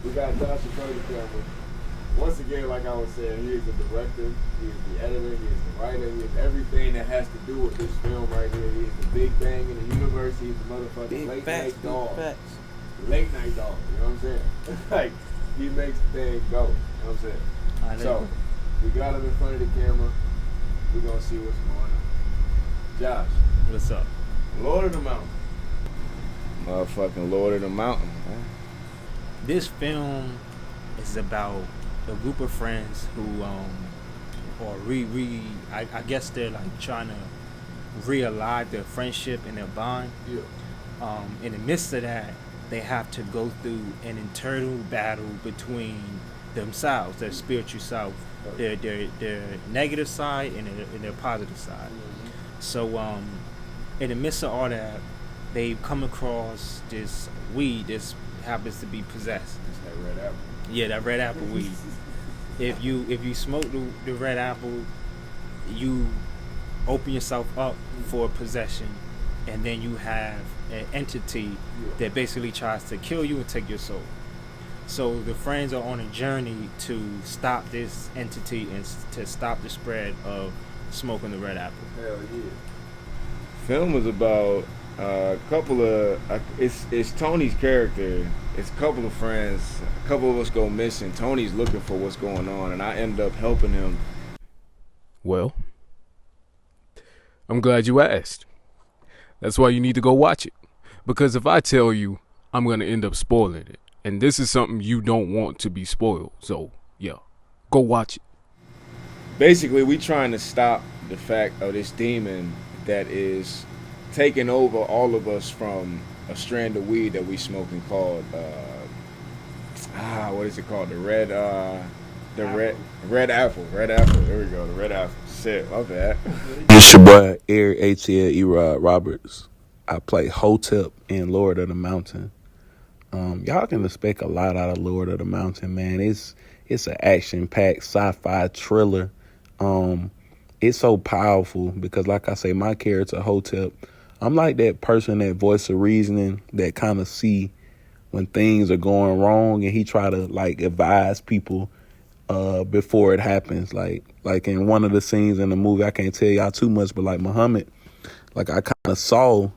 We got Josh Cody camera. Once again, like I was saying, he is the director, he is the editor, he is the writer, he is everything that has to do with this film right here. He is the big bang in the universe. He's the motherfucking Big late facts, night dog. big facts. Late night dog, you know what I'm saying? Like, he makes things go, you know what I'm saying? So, we got him in front of the camera. We're going to see what's going on. Josh. What's up? Lord of the Mountain. Motherfucking Lord of the Mountain, man. This film is about a group of friends who, I guess they're like trying to realign their friendship and their bond. Yeah. In the midst of that, they have to go through an internal battle between themselves, their spiritual self, their negative side and their positive side. Mm-hmm. So, in the midst of all that, they come across this weed. This happens to be possessed. It's that red apple. Yeah, that red apple weed. If you smoke the red apple, you open yourself up for possession, and then you have an entity that basically tries to kill you and take your soul. So the friends are on a journey to stop this entity and to stop the spread of smoking the red apple. Hell yeah. Film is about a couple of it's Tony's character. It's a couple of friends. A couple of us go missing. Tony's looking for what's going on, and I end up helping him. Well, I'm glad you asked. That's why you need to go watch it. Because if I tell you, I'm going to end up spoiling it. And this is something you don't want to be spoiled. So, yeah, go watch it. Basically, we trying to stop the fact of this demon that is taking over all of us from a strand of weed that we smoking called what is it called? The red apple. There we go. The red apple. Shit, my bad. It's your boy Eric ATL Erod Roberts. I play Hotep in Lord of the Mountain. Y'all can expect a lot out of Lord of the Mountain, man. It's an action-packed sci-fi thriller. It's so powerful because, like I say, my character Hotep, I'm like that person, that voice of reasoning that kind of see when things are going wrong, and he try to like advise people before it happens. Like in one of the scenes in the movie, I can't tell y'all too much, but like Muhammad, like I kind of saw,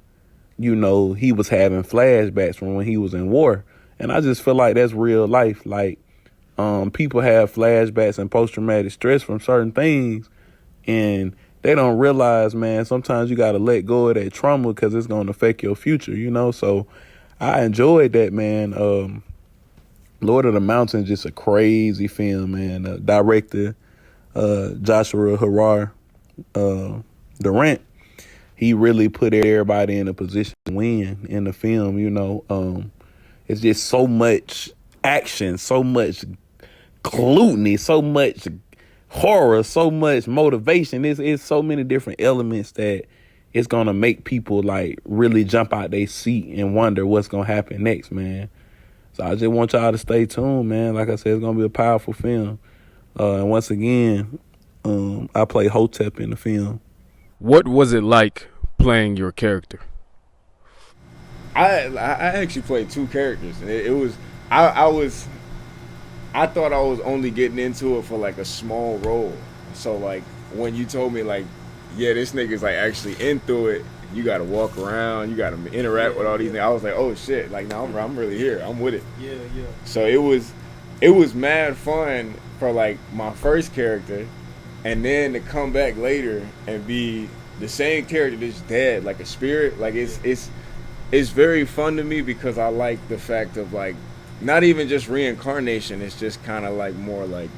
he was having flashbacks from when he was in war, and I just feel like that's real life. Like people have flashbacks and post-traumatic stress from certain things, and they don't realize, man, sometimes you got to let go of that trauma because it's going to affect your future, So I enjoyed that, man. Lord of the Mountain is just a crazy film, man. Director Joshua Harar Durant, he really put everybody in a position to win in the film, It's just so much action, so much gluttony, so much horror, so much motivation. It's so many different elements that it's gonna make people like really jump out their seat and wonder what's gonna happen next, man. So I just want y'all to stay tuned, man. Like I said, it's gonna be a powerful film. And once again, I play Hotep in the film. What was it like playing your character? I actually played two characters. I thought I was only getting into it for like a small role. So like when you told me like, yeah, this nigga's like actually into it, you gotta walk around, you gotta interact with all these things. I was like, oh shit, like now I'm really here, I'm with it. Yeah. So it was mad fun for like my first character, and then to come back later and be the same character that's dead, like a spirit. Like it's very fun to me because I like the fact of like not even just reincarnation. It's just kind of like more like,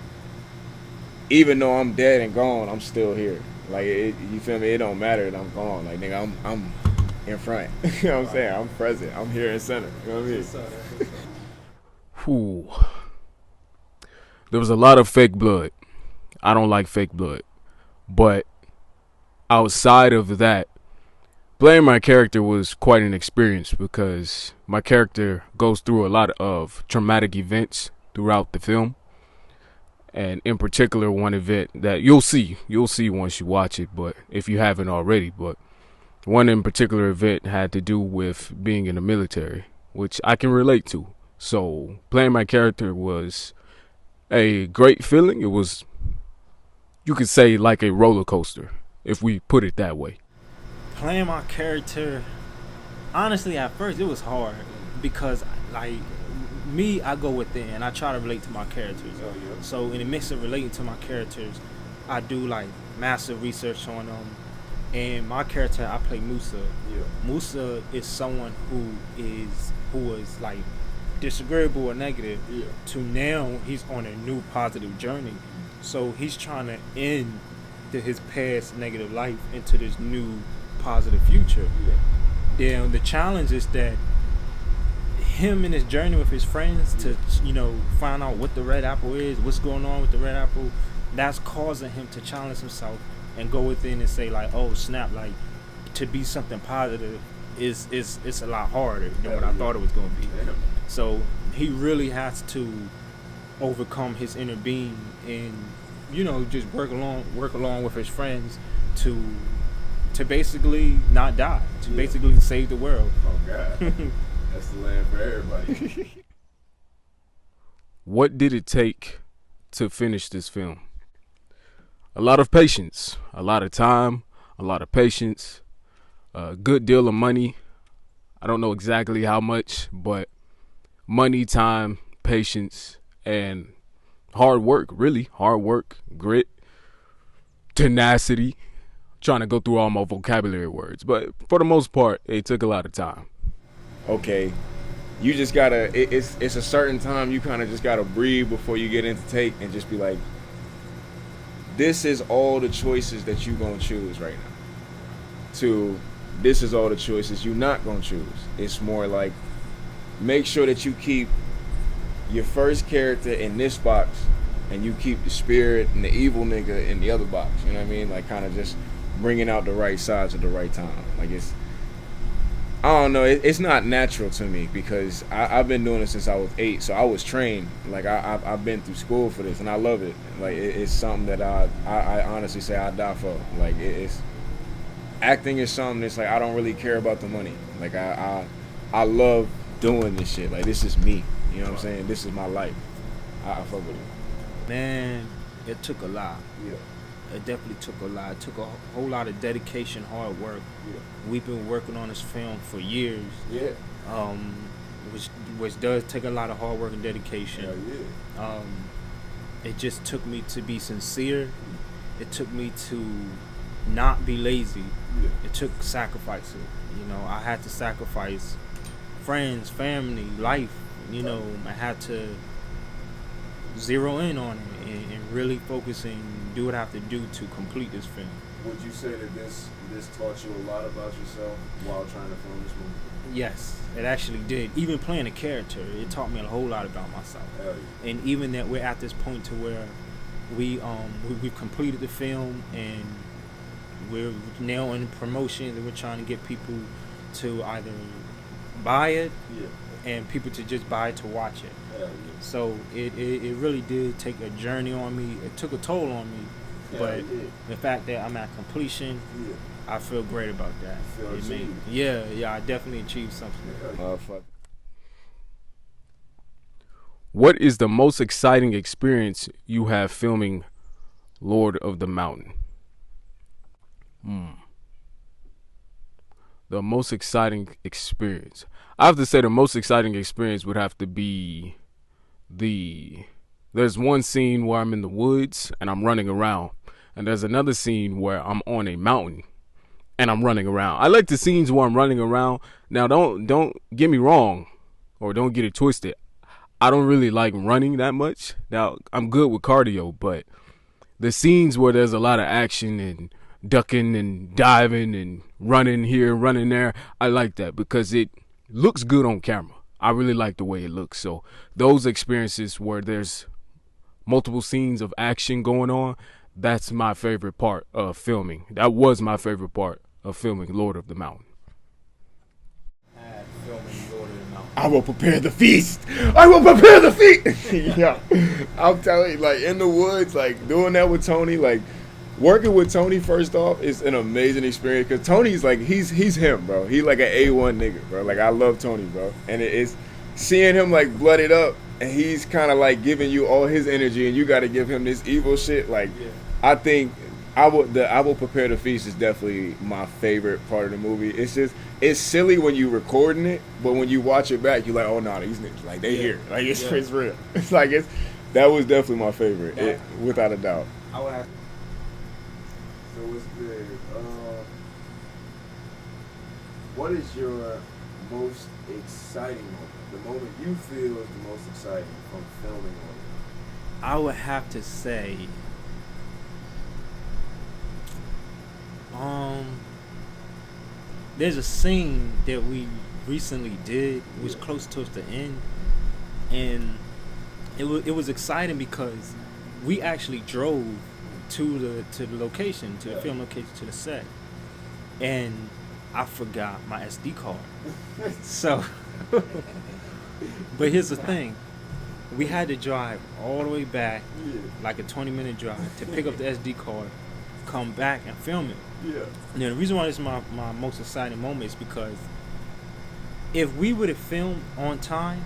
even though I'm dead and gone, I'm still here. Like you feel me? It don't matter that I'm gone. Like nigga, I'm in front. You know what I'm saying? I'm present. I'm here in center. You know what I mean? Whew. There was a lot of fake blood. I don't like fake blood. But outside of that, playing my character was quite an experience because my character goes through a lot of traumatic events throughout the film. And in particular, one event that you'll see once you watch it, but if you haven't already, but one in particular event had to do with being in the military, which I can relate to. So playing my character was a great feeling. It was, you could say, like a roller coaster, if we put it that way. Playing my character, honestly, at first it was hard because, like, me, I go within and I try to relate to my characters. So in the midst of relating to my characters, I do like massive research on them. And my character, I play Musa. Musa is someone who was like disagreeable or negative to now he's on a new positive journey. So he's trying to end his past negative life into this new positive future. Then the challenge is that him in his journey with his friends to find out what the red apple is, what's going on with the red apple, that's causing him to challenge himself and go within and say like, oh snap, like to be something positive is it's a lot harder than what I thought it was going to be. So he really has to overcome his inner being and just work along with his friends to basically not die, to basically save the world. Oh God. That's the land for everybody. What did it take to finish this film? A lot of patience, a lot of time, a lot of patience, a good deal of money. I don't know exactly how much, but money, time, patience, and hard work, really. Hard work, grit, tenacity. Trying to go through all my vocabulary words, but for the most part, it took a lot of time. Okay, you just gotta, it's a certain time you kind of just gotta breathe before you get into take and just be like, this is all the choices that you gonna choose right now. To this is all the choices you not gonna choose. It's more like, make sure that you keep your first character in this box and you keep the spirit and the evil nigga in the other box. You know what I mean? Like kind of just bringing out the right sides at the right time. Like I don't know, it's not natural to me because I've been doing it since I was 8, so I was trained. Like I've been through school for this and I love it. Like it's something that I honestly say I die for. Like it's acting is something that's like I don't really care about the money. Like I love doing this shit. Like this is me. You know what I'm saying? This is my life. I fuck with it. Man, it took a lot. Yeah. It definitely took a lot. It took a whole lot of dedication, hard work. Yeah. We've been working on this film for years. Yeah. Which does take a lot of hard work and dedication. Hell yeah. It just took me to be sincere. It took me to not be lazy. Yeah. It took sacrifices. I had to sacrifice friends, family, life. I had to zero in on it and really focus and do what I have to do to complete this film. Would you say that this taught you a lot about yourself while trying to film this movie? Yes, it actually did. Even playing a character, it taught me a whole lot about myself. Hell yeah. And even that we're at this point to where we've completed the film and we're now in promotion and we're trying to get people to either buy it and people to just buy it to watch it. Hell yeah. So it really did take a journey on me. It took a toll on me, but the fact that I'm at completion, I feel great about that. I definitely achieved something. Fuck. What is the most exciting experience you have filming Lord of the Mountain? The most exciting experience. I have to say the most exciting experience would have to be there's one scene where I'm in the woods and I'm running around, and there's another scene where I'm on a mountain and I'm running around. I like the scenes where I'm running around. Now don't get me wrong, or don't get it twisted. I don't really like running that much. Now I'm good with cardio, but the scenes where there's a lot of action and ducking and diving and running here, running there, I like that because it looks good on camera. I really like the way it looks. So those experiences where there's multiple scenes of action going on, that's my favorite part of filming. That was my favorite part of filming Lord of the Mountain. I will prepare the feast. I will prepare the feast. Yeah, I'm telling you, like in the woods, like doing that with Tony, like working with Tony. First off, is an amazing experience because Tony's like he's him, bro. He like an A1 nigga, bro. Like I love Tony, bro, and it's seeing him like blooded up, and he's kind of like giving you all his energy, and you got to give him this evil shit. Like, I think I will prepare the feast is definitely my favorite part of the movie. It's silly when you recording it, but when you watch it back, you're like, oh no, these niggas like they here, like it's real. It's like that was definitely my favorite, without a doubt. I would have. So what's good? What is your most exciting moment? The moment you feel is the most exciting from filming on it? I would have to say, there's a scene that we recently did. It was close towards the end, and it was exciting because we actually drove to the location, to the film location, to the set, and I forgot my SD card. So, but here's the thing. We had to drive all the way back, like a 20-minute drive, to pick up the SD card, come back and film it. Yeah. Now, the reason why this is my most exciting moment is because if we would have filmed on time,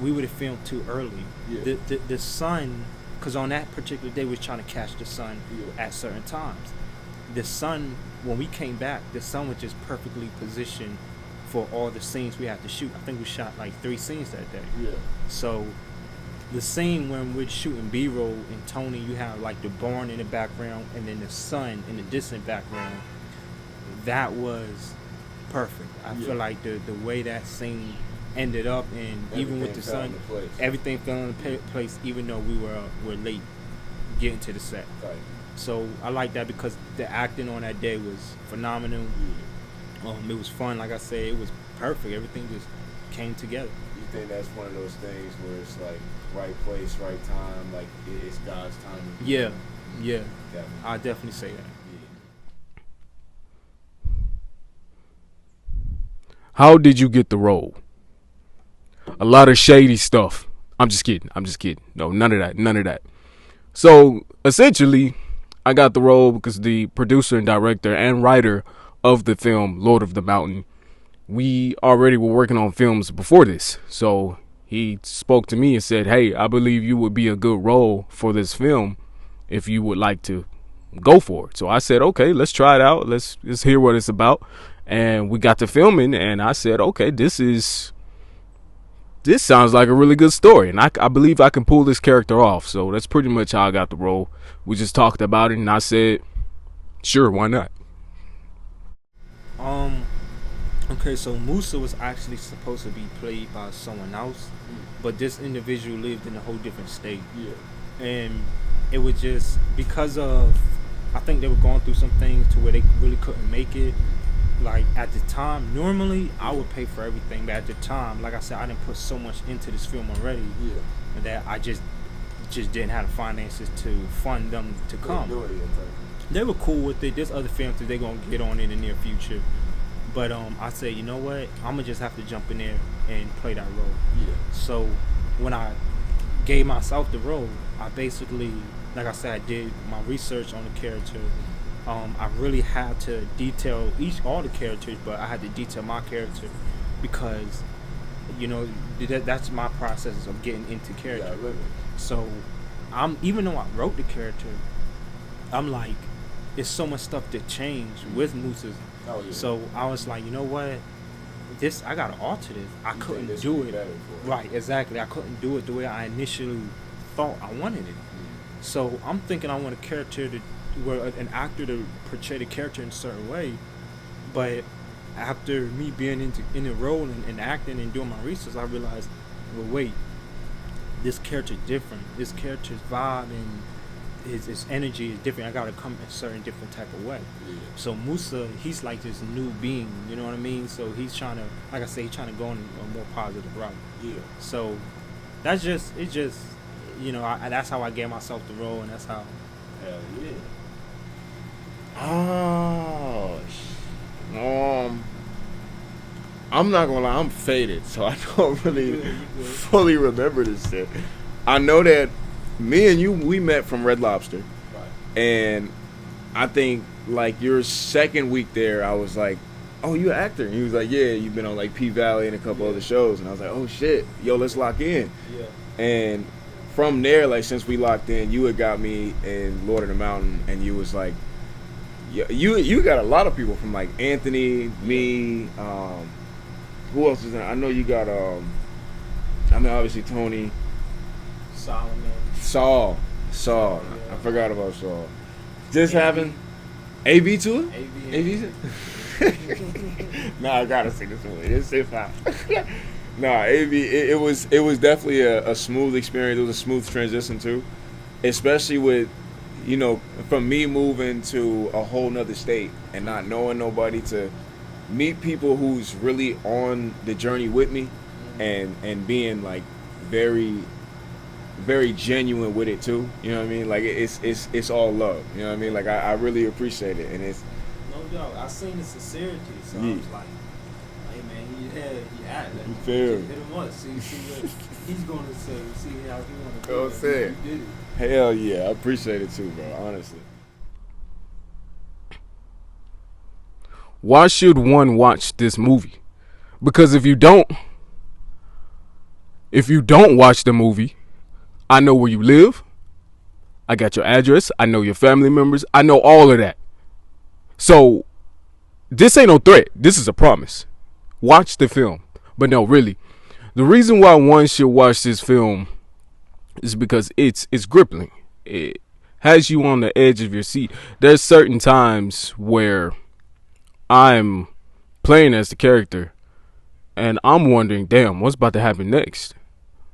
we would have filmed too early. Yeah. The sun, because on that particular day, we was trying to catch the sun at certain times. The sun, when we came back, the sun was just perfectly positioned for all the scenes we had to shoot. I think we shot like 3 scenes that day. Yeah. So the scene when we're shooting B-roll and Tony, you have like the barn in the background and then the sun in the distant background. That was perfect. I feel like the way that scene ended up, and even with the sun, everything fell into place, even though we're late getting to the set. Right. So I like that because the acting on that day was phenomenal. It was fun. Like I said, it was perfect. Everything just came together. You think that's one of those things where it's like right place, right time, like it's God's timing? Yeah. Definitely. I definitely say that. How did you get the role? A lot of shady stuff. I'm just kidding. No, none of that. So essentially, I got the role because the producer and director and writer of the film Lord of the Mountain, we already were working on films before this. So he spoke to me and said, hey, I believe you would be a good role for this film if you would like to go for it. So I said, okay, let's try it out. Let's hear what it's about. And we got to filming, and I said, okay, this sounds like a really good story, and I believe I can pull this character off. So that's pretty much how I got the role. We just talked about it, and I said, sure, why not? Okay, so Musa was actually supposed to be played by someone else, but this individual lived in a whole different state. Yeah. And it was just because of, I think they were going through some things to where they really couldn't make it. Like at the time, normally I would pay for everything, but at the time, like I said, I didn't put so much into this film already that I just didn't have the finances to fund them to come. They were cool with it. There's other films that they're gonna get on in the near future, but I said, you know what, I'm gonna just have to jump in there and play that role. Yeah. So when I gave myself the role, I basically, like I said, I did my research on the character. I really had to detail all the characters, but I had to detail my character because, you know, that's my process of getting into character. Yeah, so, even though I wrote the character, I'm like, it's so much stuff that changed with Musa. Oh, yeah. So I was like, you know what? I gotta alter this. I couldn't do it. Right, exactly. I couldn't do it the way I initially thought I wanted it. So I'm thinking I want a character where an actor to portray the character in a certain way, but after me being in the role and acting and doing my research, I realized, well, wait, this character's different. This character's vibe and his energy is different. I gotta come in a certain different type of way. Yeah. So Musa, he's like this new being, you know what I mean? So he's trying to, like I say, he's trying to go in a more positive route. Yeah. So that's just, you know, that's how I gave myself the role, and that's how. Hell yeah. Oh, I'm not gonna lie, I'm faded, so I don't really fully remember this shit. I know that me and you, we met from Red Lobster, right. And I think like your second week there, I was like, oh, you an actor? And he was like, yeah, you've been on like P Valley and a couple other shows. And I was like, oh shit, yo, let's lock in. Yeah. And from there, like since we locked in, you had got me in Lord of the Mountain, and you was like, you got a lot of people from like Anthony, me, who else is in? I know you got I mean obviously Tony, Solomon. Saul. Yeah. I forgot about Saul. Just having AV to it. AV. Nah, I gotta see this movie. This is fine. Nah, AV. It was definitely a smooth experience. It was a smooth transition too, especially with, you know, from me moving to a whole nother state and not knowing nobody, to meet people who's really on the journey with me, and being like very, very genuine with it too. You know what I mean? Like it's all love. You know what I mean? Like I really appreciate it, and it's No doubt. I seen the sincerity, so Yeah. I was like, hey man, he acted. You feel me? Hit him up. See what he's gonna say. See how he wanna do You know what I'm it. saying? You did it. hell yeah. I appreciate it too, bro. Honestly. Why should one watch this movie? Because if you don't watch the movie, I know where you live. I got your address. I know your family members. I know all of that. So this ain't no threat. This is a promise. Watch the film. But no, really, the reason why one should watch this film is because it's gripping. It has you on the edge of your seat. There's certain times where I'm playing as the character and I'm wondering, damn, what's about to happen next?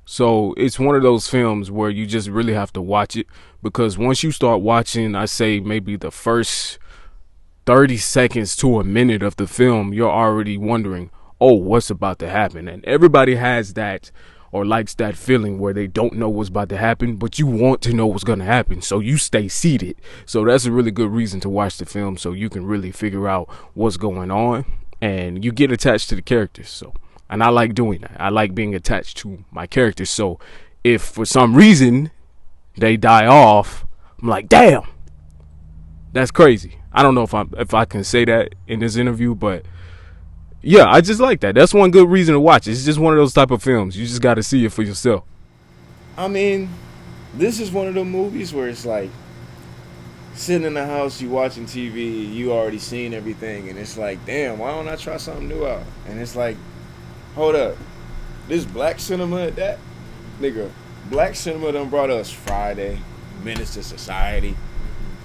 So it's one of those films where you just really have to watch it, because once you start watching, I say maybe the first 30 seconds to a minute of the film, you're already wondering, oh, what's about to happen? And everybody has that, or likes that feeling where they don't know what's about to happen, but you want to know what's going to happen, so you stay seated. So that's a really good reason to watch the film, so you can really figure out what's going on and you get attached to the characters. So, and I like doing that. I like being attached to my characters. So if for some reason they die off, I'm like, damn, that's crazy. I don't know if I can say that in this interview, but yeah, I just like that. That's one good reason to watch it. It's just one of those type of films. You just got to see it for yourself. I mean, this is one of the movies where it's like sitting in the house, you watching TV, you already seen everything, and it's like, damn, why don't I try something new out? And it's like, hold up, this black cinema at that? Nigga, black cinema done brought us Friday, Menace to Society,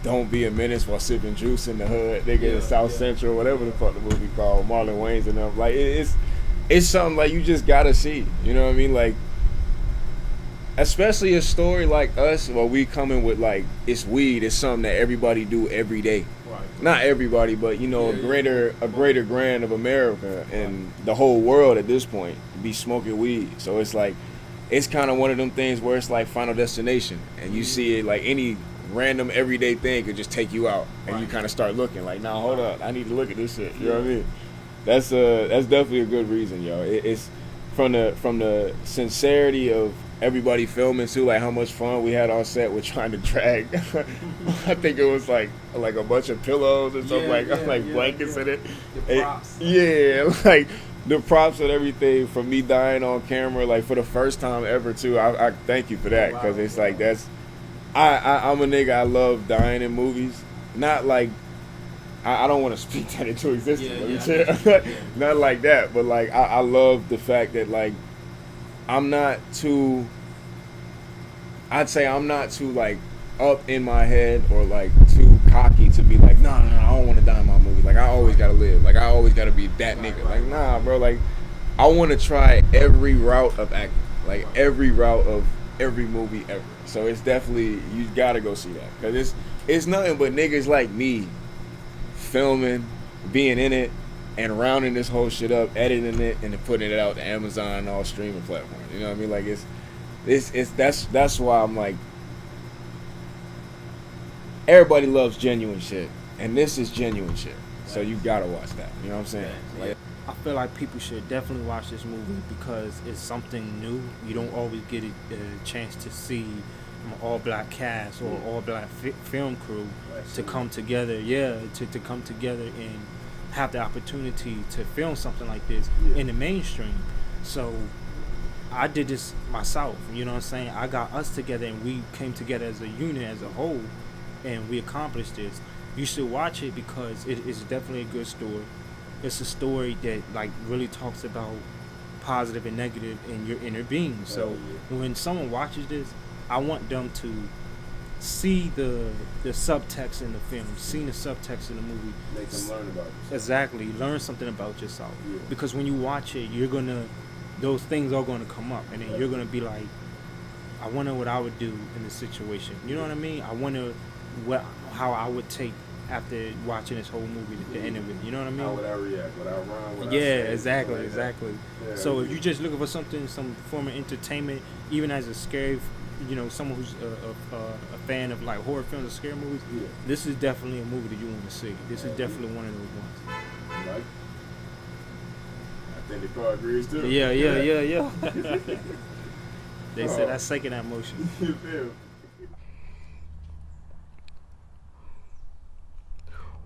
Don't Be a Menace while sipping juice in the hood, nigga, in South Central, whatever the fuck the movie called, Marlon Wayans and them. Like, it's something like you just gotta see, you know what I mean? Like, especially a story like us, where we coming with like, it's weed, it's something that everybody do every day. Right. Not everybody, but you know, a greater grand of America and the whole world at this point be smoking weed. So it's like, it's kind of one of them things where it's like Final Destination, and you see it like any random everyday thing could just take you out, and you kind of start looking like, nah, hold up, I need to look at this shit. You know what I mean? That's definitely a good reason, yo. It's from the sincerity of everybody filming too, like how much fun we had on set with trying to drag. I think it was like a bunch of pillows and stuff, like blankets in it. The props. Like the props and everything, from me dying on camera, like for the first time ever too. I thank you for that, because it's like I'm a nigga. I love dying in movies. Not like I don't want to speak that into existence. Not like that, but like I love the fact that like I'm not too like up in my head or like too cocky to be like, no, I don't want to die in my movie. Like I always gotta live. Like I always gotta be that nigga. Like nah, bro. Like I want to try every route of acting. Like every route of every movie ever. So it's definitely, you gotta go see that, because it's nothing but niggas like me filming, being in it, and rounding this whole shit up, editing it, and then putting it out to Amazon and all streaming platforms. You know what I mean? Like that's why I'm like, everybody loves genuine shit, and this is genuine shit. So you gotta watch that. You know what I'm saying? Like, I feel like people should definitely watch this movie because it's something new. You don't always get a chance to see an all-black cast or all-black film crew to come together. Yeah, to come together and have the opportunity to film something like this in the mainstream. So I did this myself. You know what I'm saying? I got us together and we came together as a unit, as a whole, and we accomplished this. You should watch it because it is definitely a good story. It's a story that like really talks about positive and negative in your inner being. So when someone watches this, I want them to see the subtext in the film, see the subtext in the movie. Make them learn about it. Exactly, learn something about yourself. Because when you watch it, you're gonna, those things are gonna come up, and then you're gonna be like, I wonder what I would do in this situation. You know what I mean? I wonder how I would take after watching this whole movie at the end of it. You know what I mean? How would I react? Would I run? Would I Yeah, say? exactly, Like exactly. Yeah, So if you're just looking for something, some form of entertainment, even as a scary, someone who's a fan of like horror films or scary movies, this is definitely a movie that you want to see. This is definitely one of those ones. Like, I think the car agrees too. Yeah. They said I second that motion. You feel?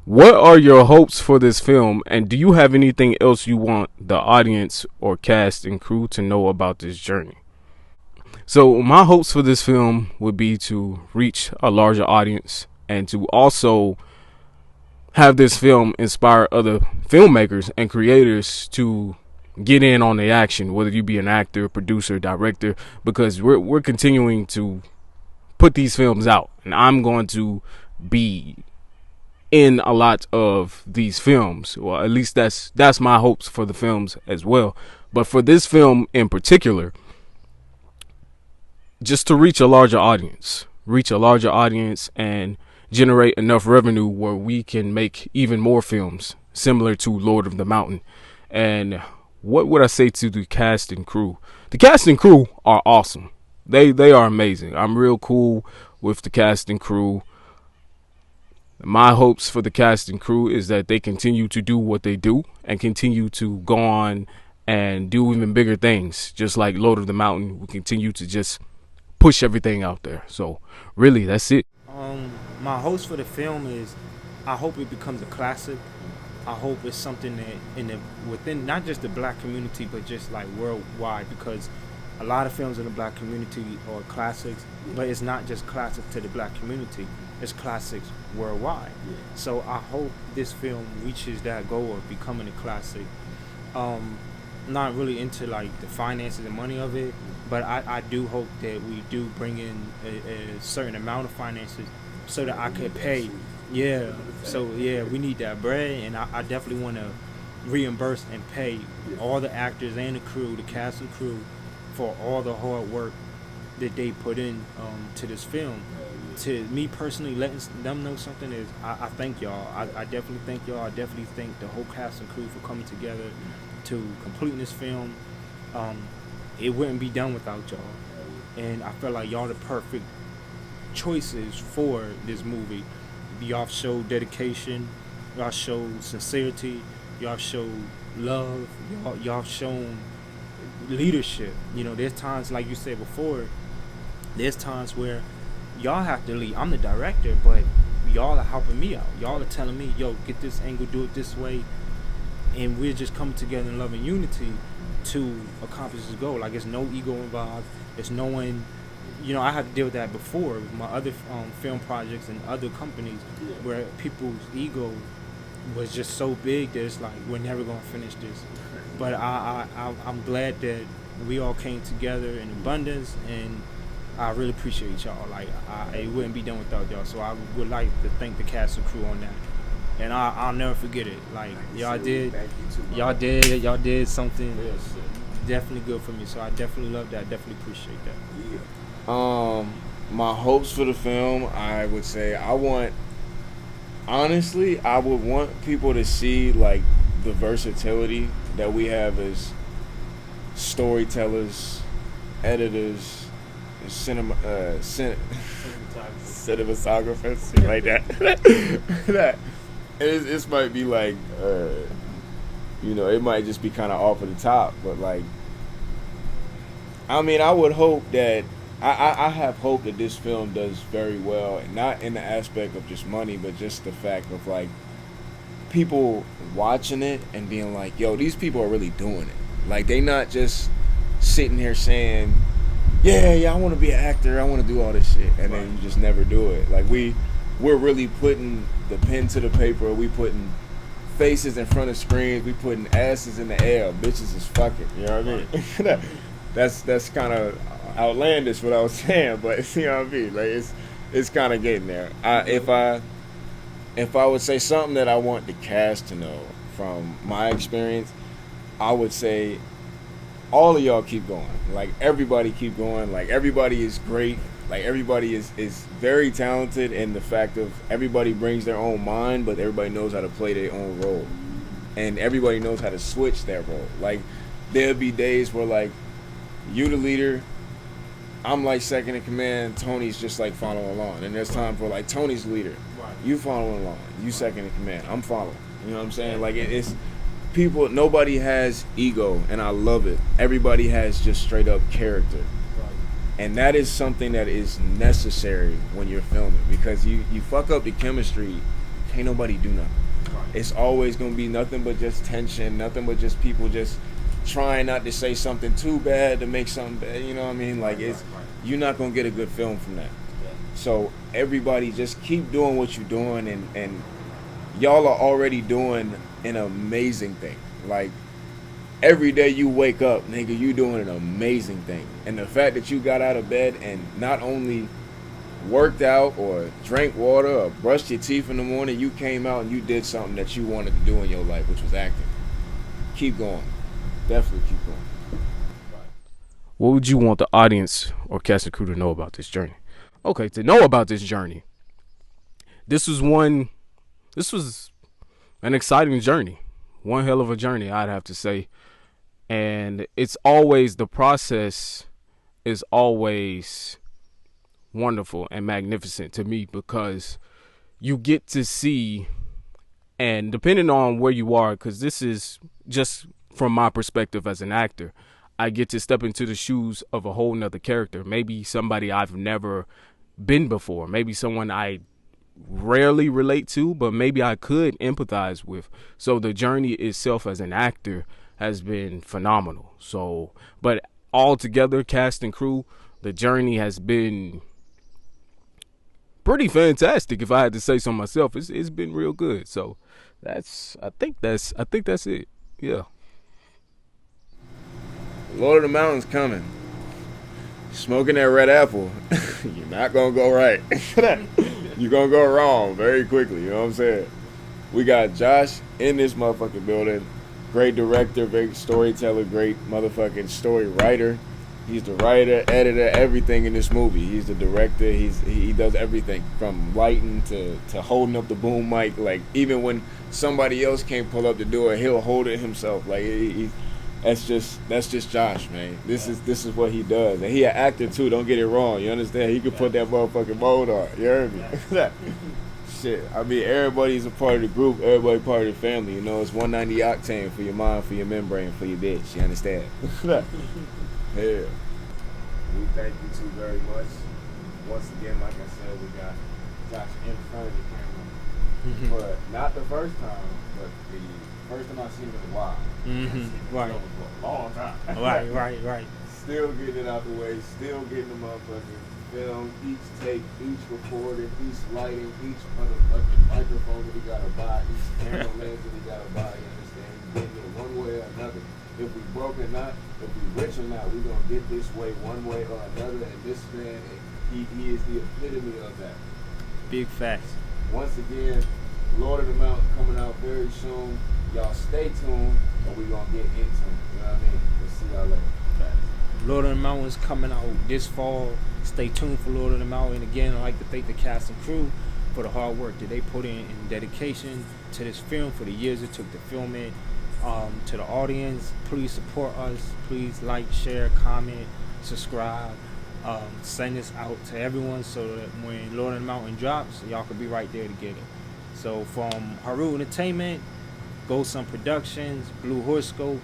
What are your hopes for this film, and do you have anything else you want the audience or cast and crew to know about this journey? So my hopes for this film would be to reach a larger audience and to also have this film inspire other filmmakers and creators to get in on the action, whether you be an actor, producer, director, because we're continuing to put these films out, and I'm going to be in a lot of these films. Well, at least that's my hopes for the films as well. But for this film in particular, just to reach a larger audience and generate enough revenue where we can make even more films similar to Lord of the Mountain. And what would I say to the cast and crew? The cast and crew are awesome. They are amazing. I'm real cool with the cast and crew. My hopes for the cast and crew is that they continue to do what they do and continue to go on and do even bigger things. Just like Lord of the Mountain, we continue to just push everything out there. So really, that's it. My hopes for the film is, I hope it becomes a classic. I hope it's something that within not just the black community, but just like worldwide, because a lot of films in the black community are classics, but it's not just classics to the black community, it's classics worldwide. So I hope this film reaches that goal of becoming a classic. Not really into like the finances and money of it, but I do hope that we do bring in a certain amount of finances so that I can pay. Yeah, so yeah, we need that bread, and I definitely want to reimburse and pay all the actors and the crew, the cast and crew, for all the hard work that they put in to this film. To me personally, letting them know something is, I thank y'all. I definitely thank y'all. I definitely thank the whole cast and crew for coming together to completing this film. It wouldn't be done without y'all, and I feel like y'all the perfect choices for this movie. Y'all showed dedication, y'all showed sincerity, y'all showed love, y'all shown leadership. There's times, like you said before, there's times where y'all have to lead. I'm the director, but y'all are helping me out. Y'all are telling me, yo, get this angle, do it this way, and we're just coming together in love and unity to accomplish this goal. Like, there's no ego involved. There's no one. I had to deal with that before with my other film projects and other companies, where people's ego was just so big that it's like, we're never gonna finish this. But I'm glad that we all came together in abundance, and I really appreciate y'all. Like, it wouldn't be done without y'all. So I would like to thank the cast and crew on that, and I'll never forget it. Like, y'all did something definitely good for me. So I definitely love that. Definitely appreciate that. My hopes for the film, I would say I would want people to see like the versatility that we have as storytellers, editors, and cinematographers, like that. That it might be like, it might just be kind of off of the top, but like, I mean, I would hope that I have hope that this film does very well, not in the aspect of just money, but just the fact of like people watching it and being like, yo, these people are really doing it. Like, they not just sitting here saying, yeah, I want to be an actor, I want to do all this shit, and then you just never do it. Like, we're really putting the pen to the paper. We putting faces in front of screens. We putting asses in the air. Bitches is fucking. You know what I mean? that's kind of outlandish what I was saying, but you know what I mean. Like, it's kind of getting there. If I would say something that I want the cast to know from my experience, I would say all of y'all keep going. Like, everybody keep going. Like, everybody is great. Like, everybody is very talented in the fact of everybody brings their own mind, but everybody knows how to play their own role. And everybody knows how to switch their role. Like, there'll be days where, like, you the leader, I'm like second in command, Tony's just like following along. And there's time for like Tony's leader. You following along. You second in command. I'm following. You know what I'm saying? Like, it's people, nobody has ego, and I love it. Everybody has just straight up character. And that is something that is necessary when you're filming, because you fuck up the chemistry, can't nobody do nothing. It's always gonna be nothing but just tension, nothing but just people just trying not to say something too bad to make something bad. You know what I mean? Like, you're not gonna get a good film from that. So everybody just keep doing what you're doing, and y'all are already doing an amazing thing. Like, every day you wake up, nigga, you doing an amazing thing. And the fact that you got out of bed and not only worked out or drank water or brushed your teeth in the morning, you came out and you did something that you wanted to do in your life, which was acting. Keep going. Definitely keep going. What would you want the audience or cast and crew to know about this journey? Okay, to know about this journey. This was an exciting journey. One hell of a journey, I'd have to say. And it's always, the process is always wonderful and magnificent to me, because you get to see, and depending on where you are, because this is just from my perspective as an actor, I get to step into the shoes of a whole nother character. Maybe somebody I've never been before. Maybe someone I rarely relate to, but maybe I could empathize with. So the journey itself as an actor has been phenomenal. So, but all together, cast and crew, the journey has been pretty fantastic. If I had to say so myself, it's been real good. So I think that's it. Yeah. Lord of the Mountains coming. Smoking that red apple, you're not gonna go right. You're gonna go wrong very quickly. You know what I'm saying? We got Josh in this motherfucking building. Great director, great storyteller, great motherfucking story writer. He's the writer, editor, everything in this movie. He's the director. He does everything from lighting to holding up the boom mic. Like, even when somebody else can't pull up to do it, he'll hold it himself. Like, that's just Josh, man. This is what he does, and he an actor too. Don't get it wrong. You understand? He could put that motherfucking mode on. You heard me? Shit. I mean, everybody's a part of the group. Everybody part of the family. You know, it's 190 octane for your mind, for your membrane, for your bitch. You understand? Yeah. We thank you two very much. Once again, like I said, we got Josh in front of the camera, but not the first time, but the first time I've seen him in a while. Right. For a long time. Right. Still getting it out the way, still getting the motherfucking film, each take, each recording, each lighting, each microphone that we gotta buy, each camera lens that we gotta buy, you understand? Getting it one way or another. If we broke or not, if we rich or not, we gonna get this way one way or another, and this man, he is the epitome of that. Big facts. Once again, Lord of the Mountain coming out very soon. Y'all stay tuned, and we gonna get into it. You know what I mean? We'll see y'all later. Lord of the Mountains coming out this fall. Stay tuned for Lord of the Mountain. Again, I'd like to thank the cast and crew for the hard work that they put in dedication to this film, for the years it took to film it. To the audience, please support us. Please like, share, comment, subscribe. Send this out to everyone so that when Lord of the Mountain drops, y'all can be right there to get it. So from Haru Entertainment, Ghost Sun Productions, Blue Horoscope,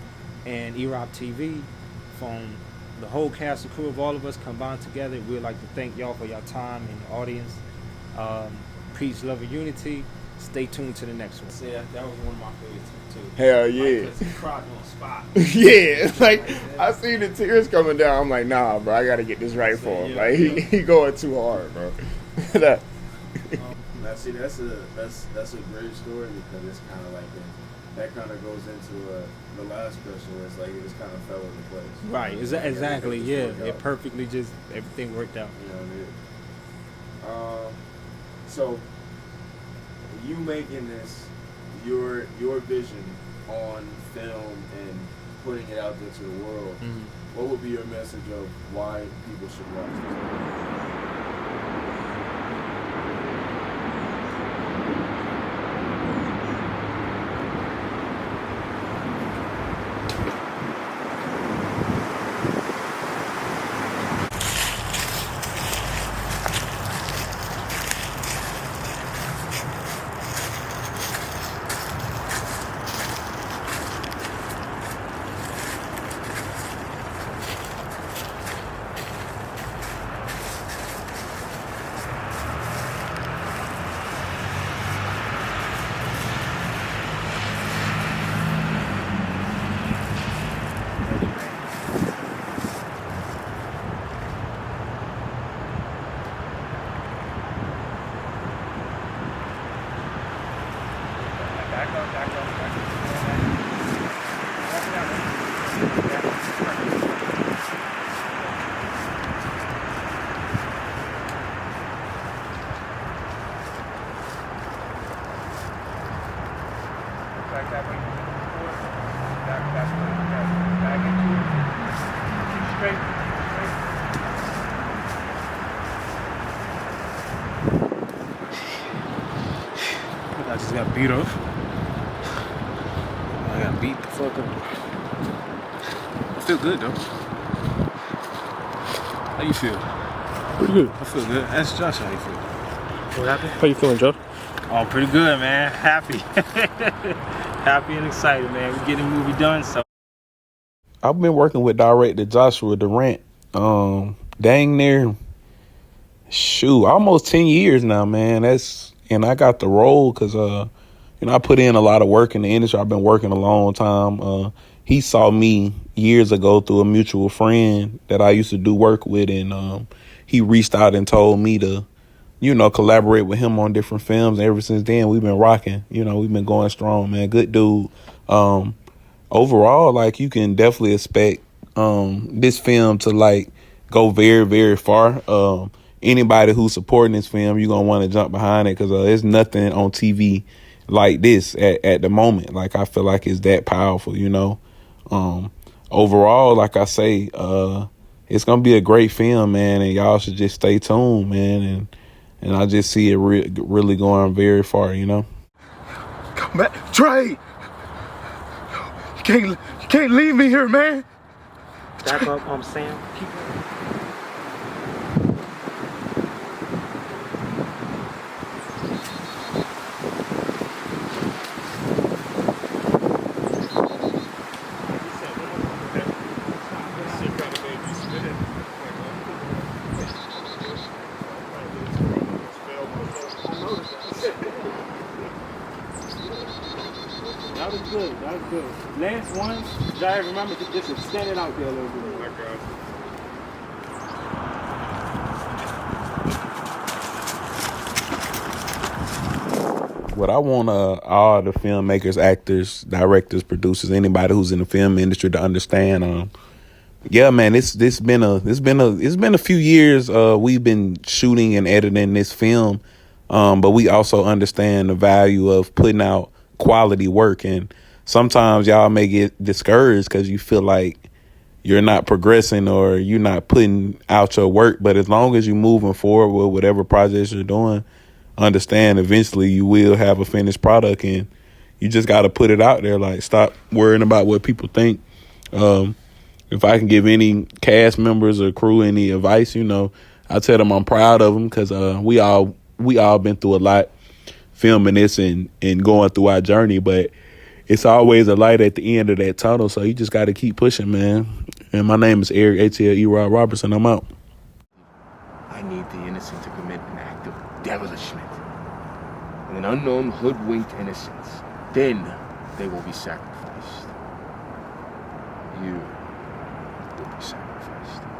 and Erop TV, from the whole cast and crew of all of us combined together, we'd like to thank y'all for your time and the audience. Peace, love, and unity. Stay tuned to the next one. Yeah, that was one of my favorites too. Hell yeah. Like, 'cause he cried on the spot. Yeah, like I see the tears coming down. I'm like, nah, bro, I gotta get this right for him. Like he going too hard, bro. That- Now, see, that's a great story because it's kind of like that kind of goes into the last question where it's like it just kind of fell into place. Right, exactly. Yeah, it perfectly just everything worked out. You know what I mean? So you making this your vision on film and putting it out there to the world. What would be your message of why people should watch this? I just got beat up. I got beat the fuck up. I feel good though. How you feel? Pretty good. I feel good. Ask Josh how you feel. What happened? How you feeling, Josh? Oh, pretty good, man. Happy. Happy and excited, man. We're getting the movie done, so. I've been working with director Joshua Durant. Dang near, almost 10 years now, man. And I got the role because, I put in a lot of work in the industry. I've been working a long time. He saw me years ago through a mutual friend that I used to do work with, and he reached out and told me to, collaborate with him on different films. And ever since then, we've been rocking. We've been going strong, man. Good dude. Overall, like, you can definitely expect this film to, like, go very, very far. Anybody who's supporting this film, you're going to want to jump behind it because there's nothing on TV like this at the moment. Like, I feel like it's that powerful, Overall, like I say, it's going to be a great film, man, and y'all should just stay tuned, man, and I just see it really going very far, Come back. Trey! You can't leave me here, man. Back up, Sam. Keep That was good. That was good. Last one, Jared, remember to just extend it out there a little bit. What I want all the filmmakers, actors, directors, producers, anybody who's in the film industry to understand, yeah, man, it's been a few years we've been shooting and editing this film, but we also understand the value of putting out quality work, and sometimes y'all may get discouraged because you feel like you're not progressing or you're not putting out your work. But as long as you're moving forward with whatever projects you're doing, understand eventually you will have a finished product, and you just got to put it out there. Like, stop worrying about what people think. If I can give any cast members or crew any advice, I tell them I'm proud of them because we all been through a lot filming this and going through our journey, but it's always a light at the end of that tunnel, so you just got to keep pushing, man. And my name is Eric ATL Robertson. I'm out. I need the innocent to commit an act of devilishment. and an unknown hoodwinked innocence. Then they will be sacrificed. You will be sacrificed.